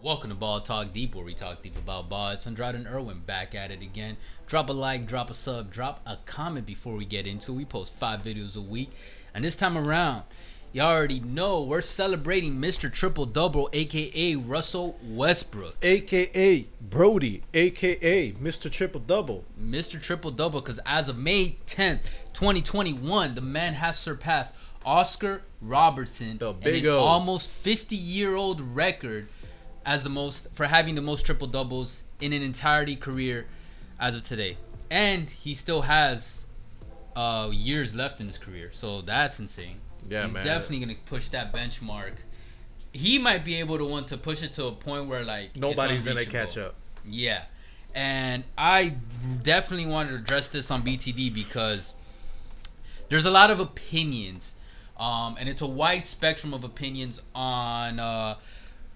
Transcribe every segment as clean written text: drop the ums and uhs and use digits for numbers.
Welcome to Ball Talk Deep, where we talk deep about ball. It's Andrade and Irwin back at it again. Drop a like, drop a sub, drop a comment before we get into it. We post 5 videos a week. And this time around, you already know we're celebrating Mr. Triple Double, aka Russell Westbrook. AKA Brody, AKA Mr. Triple Double. Mr. Triple Double, because as of May 10th, 2021, the man has surpassed Oscar Robertson, The and big an O. almost 50-year-old record as for having the most triple doubles in an entirety career as of today. And he still has years left in his career, so that's insane. Yeah, He's man. definitely gonna push that benchmark. He might be able to want to push it to a point where like Nobody's it's gonna unreachable. catch up. Yeah, and I definitely wanted to address this on BTD because there's a lot of opinions, and it's a wide spectrum of opinions on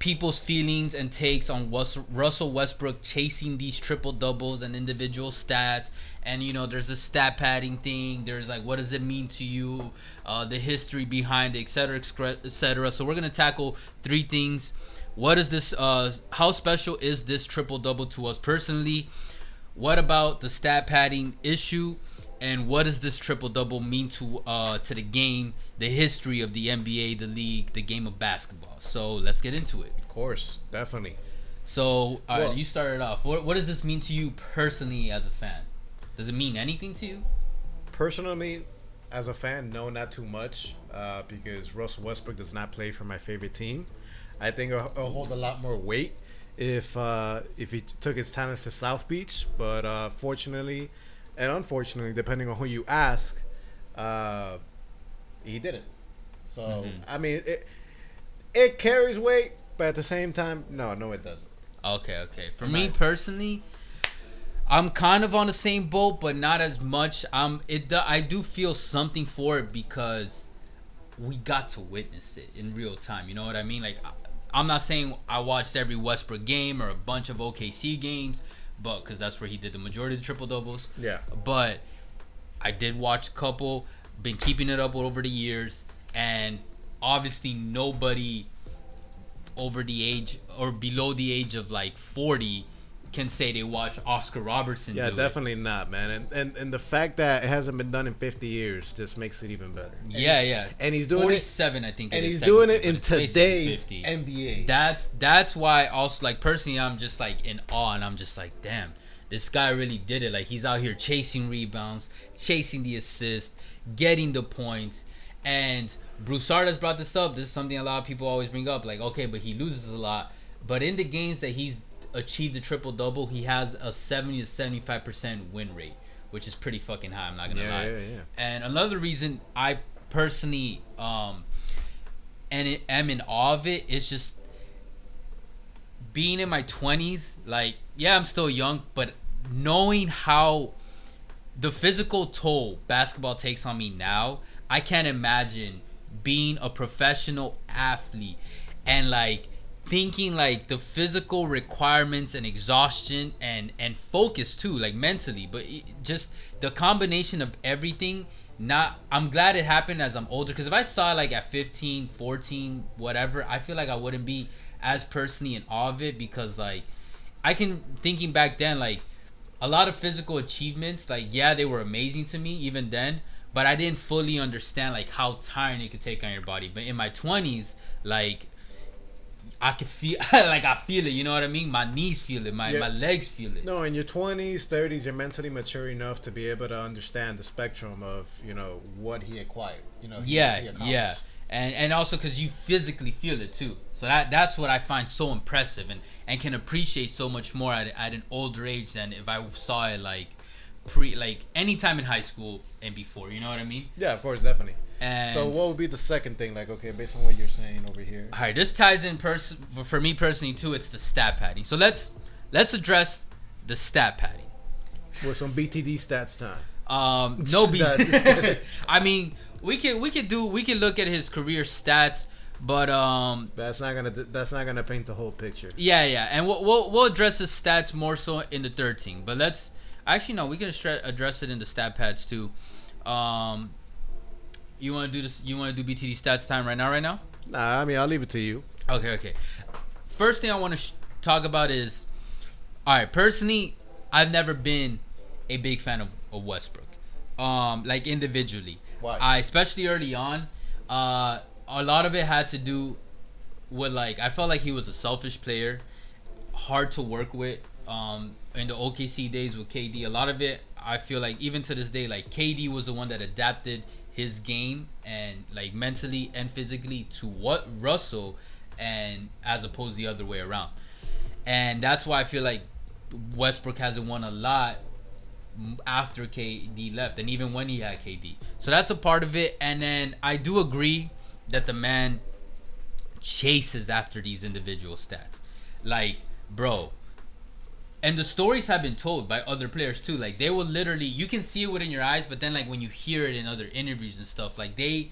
people's feelings and takes on Russell Westbrook chasing these triple doubles and individual stats. And there's a stat padding thing. There's like, what does it mean to you? The history behind it, etc., etc. So we're gonna tackle three things. What is this? How special is this triple double to us personally? What about the stat padding issue? And what does this triple double mean to the game, the history of the NBA, the league, the game of basketball? So let's get into it. Of course, definitely. So you started off. What does this mean to you personally as a fan? Does it mean anything to you? Personally, as a fan, no, not too much, because Russell Westbrook does not play for my favorite team. I think it'll hold a lot more weight if he took his talents to South Beach, but fortunately and unfortunately, depending on who you ask, he didn't. So I mean, it carries weight, but at the same time, no, it doesn't. Okay. For me personally, I'm kind of on the same boat, but not as much. I do feel something for it because we got to witness it in real time. You know what I mean? Like, I'm not saying I watched every Westbrook game or a bunch of OKC games, but because that's where he did the majority of the triple doubles. Yeah. But I did watch a couple. Been keeping it up over the years, and obviously nobody over the age or below the age of like 40 can say they watch Oscar Robertson. Yeah, do definitely it. not, man. And the fact that it hasn't been done in 50 years just makes it even better. Yeah. And he's doing 47, I think. and it is he's doing it technically, in but it's basically today's 50. NBA. That's why also, like, personally, I'm just like in awe, and I'm just like, damn, this guy really did it. Like, he's out here chasing rebounds, chasing the assist, getting the points. And Broussard has brought this up. This is something a lot of people always bring up. Like, okay, but he loses a lot. But in the games that he's achieved a triple double, he has a 70 to 75% win rate, which is pretty fucking high. I'm not gonna lie. Yeah. And another reason I personally am in awe of it is just being in my 20s. Like, yeah, I'm still young, but knowing how the physical toll basketball takes on me now, I can't imagine being a professional athlete and like thinking like the physical requirements and exhaustion and focus too, like mentally, but just the combination of everything. I'm glad it happened as I'm older, because if I saw it like at 15, 14, whatever, I feel like I wouldn't be as personally in awe of it, because like thinking back then, like a lot of physical achievements, like, yeah, they were amazing to me even then, but I didn't fully understand like how tiring it could take on your body. But in my 20s, like, I can feel like I feel it, you know what I mean? My knees feel it, my legs feel it. No, in your 20s, 30s, you're mentally mature enough to be able to understand the spectrum of, what he acquired. He Yeah. And also because you physically feel it too. So that's what I find so impressive and can appreciate so much more at an older age than if I saw it like anytime in high school and before, you know what I mean? Yeah, of course, definitely. And so what would be the second thing? Like, okay, based on what you're saying over here. All right, this ties in for me personally too. It's the stat padding. So let's address the stat padding with some BTD stats time. No I mean, we can look at his career stats, but that's not gonna paint the whole picture. Yeah, and we'll address his stats more so in the third thing. But we can address it in the stat pads too. You want to do this? You want to do BTD stats time right now? Nah, I mean, I'll leave it to you. Okay. first thing I want to talk about is, all right, personally, I've never been a big fan of Westbrook. Like individually. Why? Especially early on, a lot of it had to do with like I felt like he was a selfish player, hard to work with. In the OKC days with KD, a lot of it I feel like even to this day, like KD was the one that adapted his game and like mentally and physically to what Russell, and as opposed to the other way around. And that's why I feel like Westbrook hasn't won a lot after KD left, and even when he had KD. So that's a part of it. And then I do agree that the man chases after these individual stats. Like, bro, and the stories have been told by other players too. Like, they will literally, you can see it within your eyes, but then like when you hear it in other interviews and stuff, like they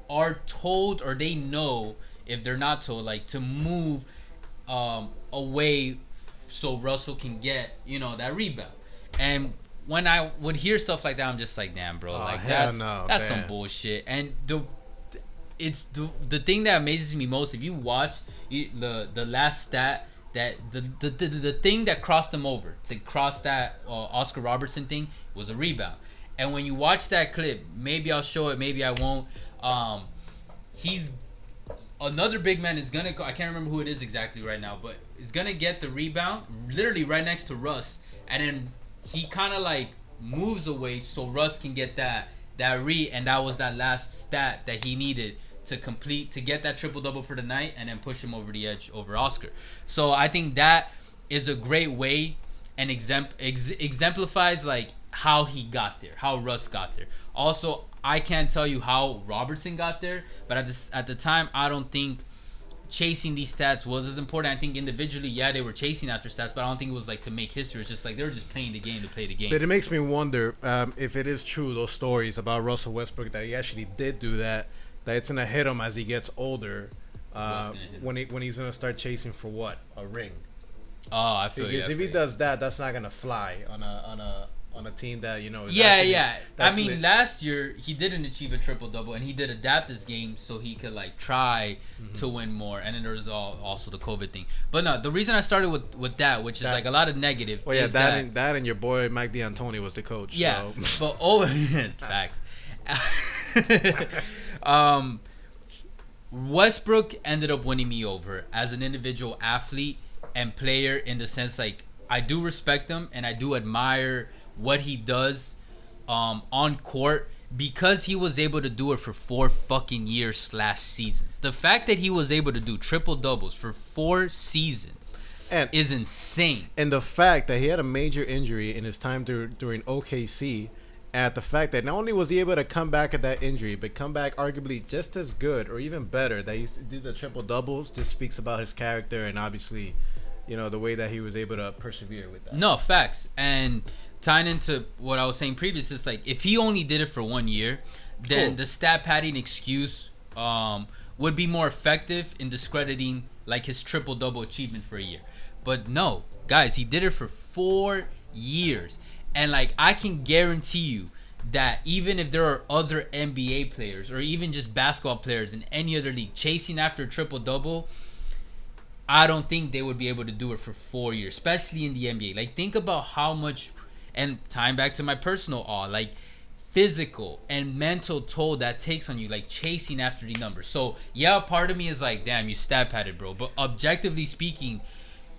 are told, or they know if they're not told, like to move away so Russell can get, that rebound. And when I would hear stuff like that, I'm just like, damn, bro, like that's some bullshit. And the thing that amazes me most, if you watch the last stat, that the thing that crossed him over to cross that Oscar Robertson thing was a rebound. And when you watch that clip, maybe I'll show it, maybe I won't. He's another big man is gonna. I can't remember who it is exactly right now, but is gonna get the rebound literally right next to Russ, and then he kind of like moves away so Russ can get that and that was that last stat that he needed to complete to get that triple double for the night and then push him over the edge over Oscar. So I think that is a great way and exemplifies like how he got there, how Russ got there. Also, I can't tell you how Robertson got there, but at the time, I don't think chasing these stats was as important. I think individually, yeah, they were chasing after stats, but I don't think it was like to make history. It's just like they were just playing the game to play the game. But it makes me wonder if it is true, those stories about Russell Westbrook, that he actually did do that it's gonna hit him as he gets older, when he's gonna start chasing for what? A ring. Oh, I feel because if he does that, that's not gonna fly on a team that is yeah. I mean, last year he didn't achieve a triple double, and he did adapt his game so he could like try to win more. And then there's also the COVID thing. But no, the reason I started with that, which is like a lot of negative. Well, yeah, that and your boy Mike D'Antoni was the coach. Yeah, so. But facts. Westbrook ended up winning me over as an individual athlete and player, in the sense like I do respect him and I do admire what he does on court, because he was able to do it for 4 fucking years / seasons. The fact that he was able to do triple doubles for 4 seasons is insane. And the fact that he had a major injury in his time during OKC, and the fact that not only was he able to come back at that injury, but come back arguably just as good or even better, that he did the triple doubles, just speaks about his character and obviously, the way that he was able to persevere with that. No, facts. And tying into what I was saying previous, it's like if he only did it for 1 year, then the stat padding excuse would be more effective in discrediting like his triple double achievement for a year. But no, guys, he did it for 4 years. And like I can guarantee you that even if there are other NBA players or even just basketball players in any other league chasing after a triple double, I don't think they would be able to do it for 4 years, especially in the NBA. Like, think about how much, and tying back to my personal awe, like physical and mental toll that takes on you, like chasing after the numbers. So yeah, part of me is like, damn, you stat padded, bro. But objectively speaking,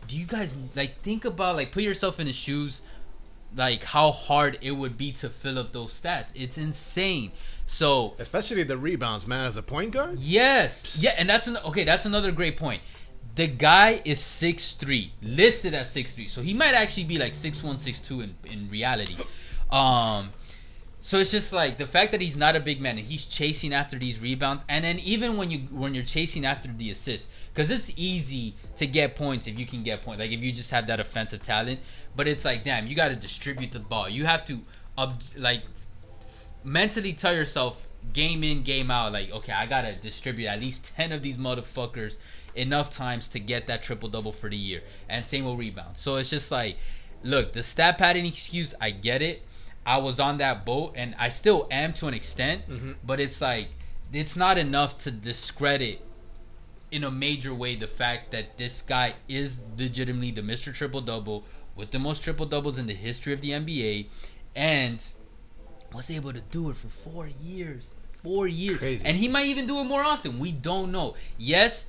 do you guys like think about, like, put yourself in his shoes, like how hard it would be to fill up those stats? It's insane. So especially the rebounds, man, as a point guard. Yes, yeah, and that's another great point. The guy is 6'3", listed at 6'3", so he might actually be like 6'1", 6'2" in reality. So it's just like the fact that he's not a big man and he's chasing after these rebounds, and then even when you're chasing after the assist, because it's easy to get points if you can get points, like if you just have that offensive talent. But it's like, damn, you got to distribute the ball. You have to mentally tell yourself game in, game out, like, okay, I gotta distribute at least 10 of these motherfuckers enough times to get that triple double for the year. And same with rebounds. So it's just like, look, the stat padding excuse, I get it. I was on that boat and I still am to an extent, but it's like, it's not enough to discredit in a major way the fact that this guy is legitimately the Mr. Triple Double with the most triple doubles in the history of the NBA, and was able to do it for 4 years. 4 years. Crazy. And he might even do it more often. We don't know. Yes,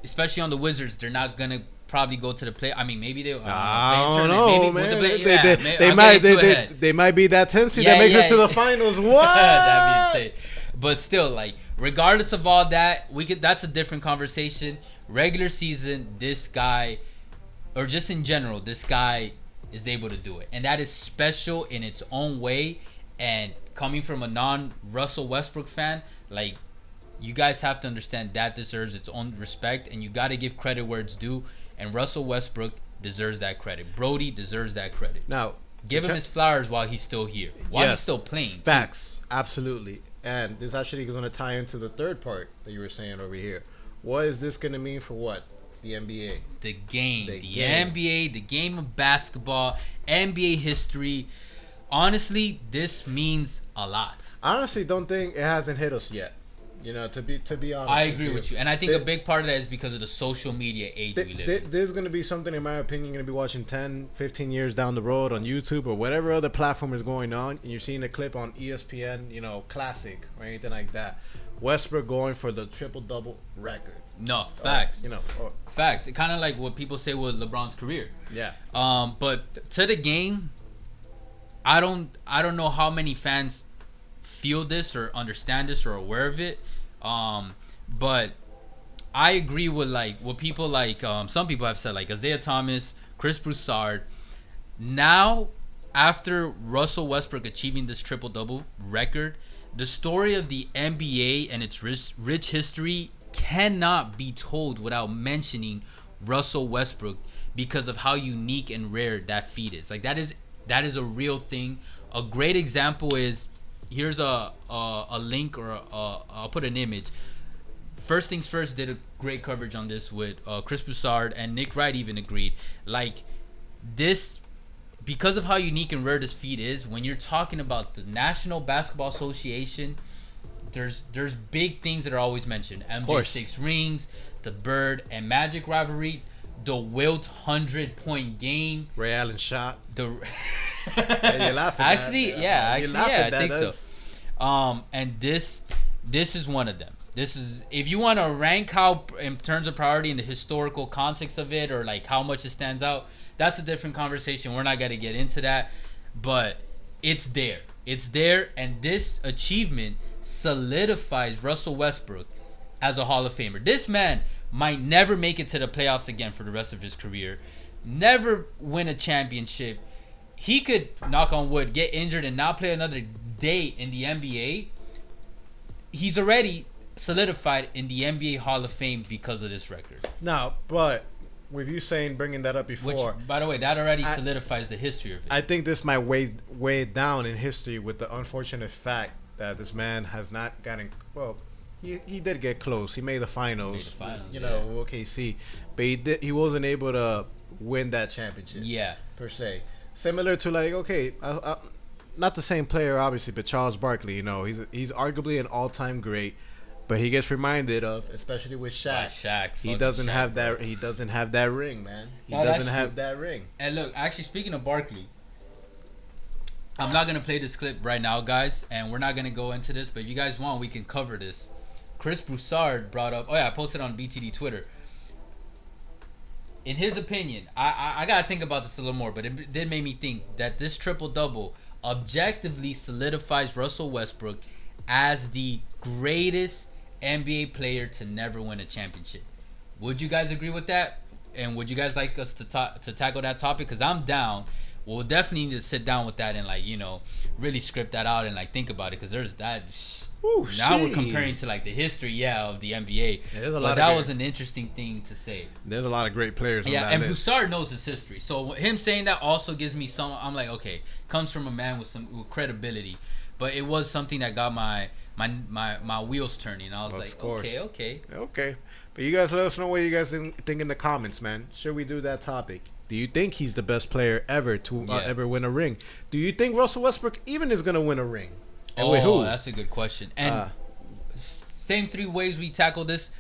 especially on the Wizards, they're not gonna probably go to the play. I mean, maybe they. I don't know, maybe man. They might be that 10 seed that makes it to the finals. What? That'd be insane. But still, like, regardless of all that, that's a different conversation. Regular season, this guy, or just in general, this guy is able to do it, and that is special in its own way. And coming from a non-Russell Westbrook fan, like, you guys have to understand that deserves its own respect, and you got to give credit where it's due. And Russell Westbrook deserves that credit. Brody deserves that credit. Now, give him his flowers while he's still here, while he's still playing. Facts, absolutely. And this actually is going to tie into the third part that you were saying over here. What is this going to mean for what? The NBA. The game. The NBA, the game of basketball, NBA history. Honestly, this means a lot. I honestly don't think it hasn't hit us yet. You know, to be honest. I agree with you. And I think a big part of that is because of the social media age we live in. There's going to be something, in my opinion, going to be watching 10, 15 years down the road on YouTube or whatever other platform is going on, and you're seeing a clip on ESPN, you know, Classic or anything like that. Westbrook going for the triple-double record. No, facts. Facts. It kind of like what people say with LeBron's career. Yeah. But to the game, I don't know how many fans feel this or understand this or are aware of it. But I agree with like what people like. Some people have said, like Isaiah Thomas, Chris Broussard. Now, after Russell Westbrook achieving this triple double record, the story of the NBA and its rich history cannot be told without mentioning Russell Westbrook because of how unique and rare that feat is. Like, that is a real thing. A great example is, here's a link, or I'll put an image. First Things First did a great coverage on this with Chris Broussard, and Nick Wright even agreed. Like, this, because of how unique and rare this feat is, when you're talking about the National Basketball Association, there's big things that are always mentioned. MJ 6 rings, the Bird and Magic rivalry, the Wilt 100-point game, Ray Allen shot. The yeah, you're laughing actually, at, I think so. And this is one of them. This is, if you want to rank how in terms of priority in the historical context of it, or like how much it stands out, that's a different conversation. We're not going to get into that, but it's there. It's there, and this achievement solidifies Russell Westbrook as a Hall of Famer. This man might never make it to the playoffs again for the rest of his career, never win a championship. He could, knock on wood, get injured and not play another day in the NBA. He's already solidified in the NBA Hall of Fame because of this record. No, but with you bringing that up before, which, by the way, that already solidifies the history of it. I think this might weigh down in history with the unfortunate fact that this man has not gotten, well, he did get close. He made the finals, OKC, but he wasn't able to win that championship. Yeah, per se. Similar to, like, okay, not the same player obviously, but Charles Barkley. You know, he's arguably an all-time great, but he gets reminded of, especially with Shaq. He doesn't have that. He doesn't have that ring, man. He doesn't have that ring. And look, actually, speaking of Barkley, I'm not gonna play this clip right now, guys, and we're not gonna go into this. But if you guys want, we can cover this. Chris Broussard brought up. Oh yeah, I posted on BTD Twitter. In his opinion, I gotta think about this a little more, but it did make me think that this triple double objectively solidifies Russell Westbrook as the greatest NBA player to never win a championship. Would you guys agree with that? And would you guys like us to tackle that topic? Because I'm down. We'll definitely need to sit down with that and, like, you know, really script that out and, like, think about it, because there's that. Now we're comparing to, like, the history, of the NBA. Yeah, but that was an interesting thing to say. There's a lot of great players. Yeah, and Broussard knows his history, so him saying that also gives me some. I'm like, okay, comes from a man with credibility, but it was something that got my wheels turning. I was like, okay. But you guys let us know what you guys think in the comments, man. Should we do that topic? Do you think he's the best player ever to ever win a ring? Do you think Russell Westbrook even is gonna win a ring? And with who? That's a good question. And same three ways we tackle this.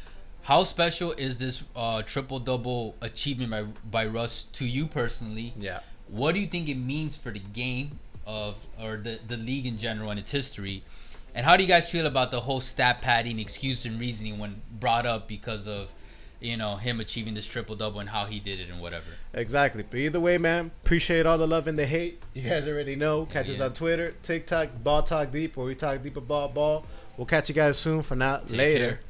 How special is this triple double achievement by Russ to you personally? Yeah. What do you think it means for the game or the league in general and its history? And how do you guys feel about the whole stat padding excuse and reasoning when brought up because of him achieving this triple double and how he did it and whatever? Exactly. But either way, man, appreciate all the love and the hate. You guys already know. Catch us on Twitter, TikTok, Ball Talk Deep, where we talk deep about ball. We'll catch you guys soon. For now, Take later. care.